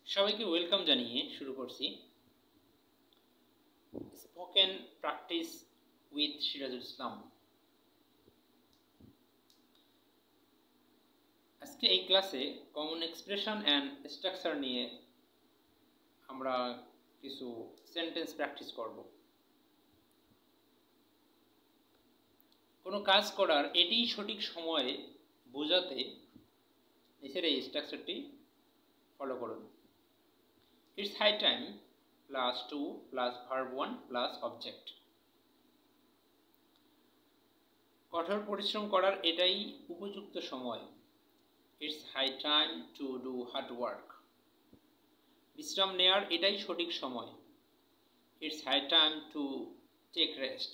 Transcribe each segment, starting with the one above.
সবাইকে ওয়েলকাম জানিয়ে শুরু করছি spoken practice with Sirajul Islam. আজকে এই ক্লাসে কমন এক্সপ্রেশন অ্যান্ড স্ট্রাকচার নিয়ে আমরা কিছু সেন্টেন্স প্র্যাকটিস করব। কোনো কাজ করার এটিই সঠিক সময়ে বোঝাতে নিচের এই স্ট্রাকচারটি ফলো করুন। It's high time plus 2 plus verb 1 plus object. কঠোর পরিশ্রম করার এটাই উপযুক্ত সময়। It's high time to do hard work. বিশ্রাম নেয়ার এটাই সঠিক সময়। It's high time to take rest.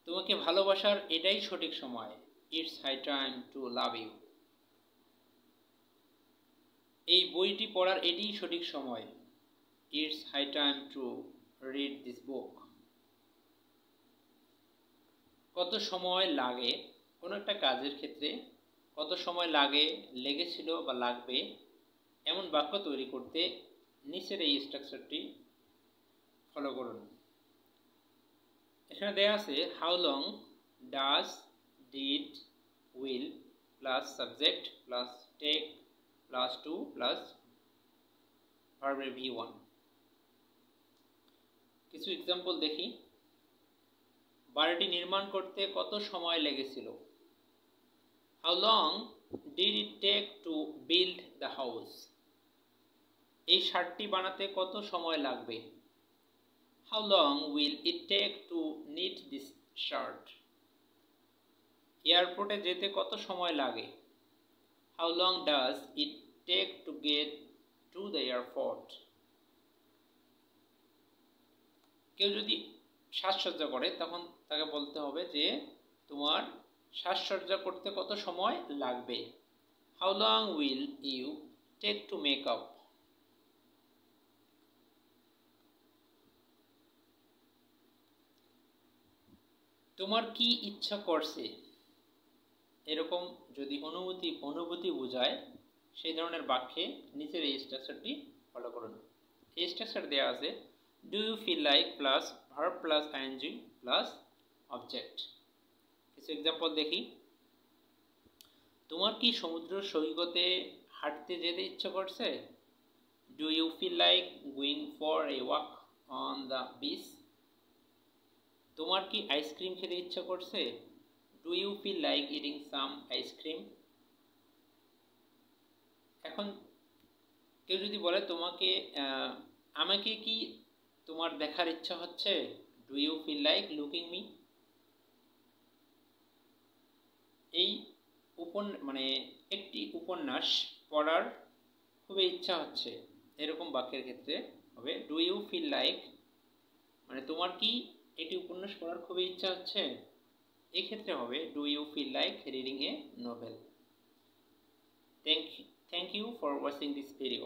তোমাকে ভালোবাসার এটাই সঠিক সময়। It's high time to love you. এই বইটি পড়ার এটাই সঠিক সময়। It's high time to read this book. কত সময় লাগে, কোনো একটা কাজের ক্ষেত্রে কত সময় লাগে, লেগেছিল বা লাগবে এমন বাক্য তৈরি করতে নিচের এই স্ট্রাকচারটি ফলো করুন। এখানে দেয়া আছে how long, does, did, will plus subject plus take plus 2 plus ভার্বের V1। কিছু এক্সাম্পল দেখি। বাড়িটি নির্মাণ করতে কত সময় লেগেছিল? How long did it take to build the house. এই শার্টটি বানাতে কত সময় লাগবে? How long will it take to knit this shirt. এয়ারপোর্টে যেতে কত সময় লাগে? How long does it take to get to the airport. কেউ যদি সাজসজ্জা করে তখন তাকে বলতে হবে যে তোমার সাজসজ্জা করতে কত সময় লাগবে। How long will you take to make up. তোমার কি ইচ্ছা করছে, এরকম যদি অনুভূতি বোঝায় সেই ধরনের বাক্যে নিচের এই স্ট্রাকচারটি ফলো করুন। এই স্ট্রাকচার দেওয়া আছে do you feel like plus verb plus ING plus object. কিছু এক্সাম্পল দেখি। তোমার কি সমুদ্র সৈকতে হাঁটতে যেতে ইচ্ছা করছে? Do you feel like going for a walk on the beach. তোমার কি আইসক্রিম খেতে ইচ্ছা করছে? Do you feel like eating some ice cream. এখন কেউ যদি বলে তোমাকে আমাকে কি তোমার দেখার ইচ্ছা হচ্ছে? Do you feel like looking me. এই একটি উপন্যাস পড়ার খুবই ইচ্ছা হচ্ছে, এরকম বাক্যের ক্ষেত্রে হবে ডু ইউ ফিল লাইক, তোমার কি এটি উপন্যাস পড়ার খুবই ইচ্ছা হচ্ছে, এই ক্ষেত্রে হবে do you feel like reading a novel. Thank you for watching this video.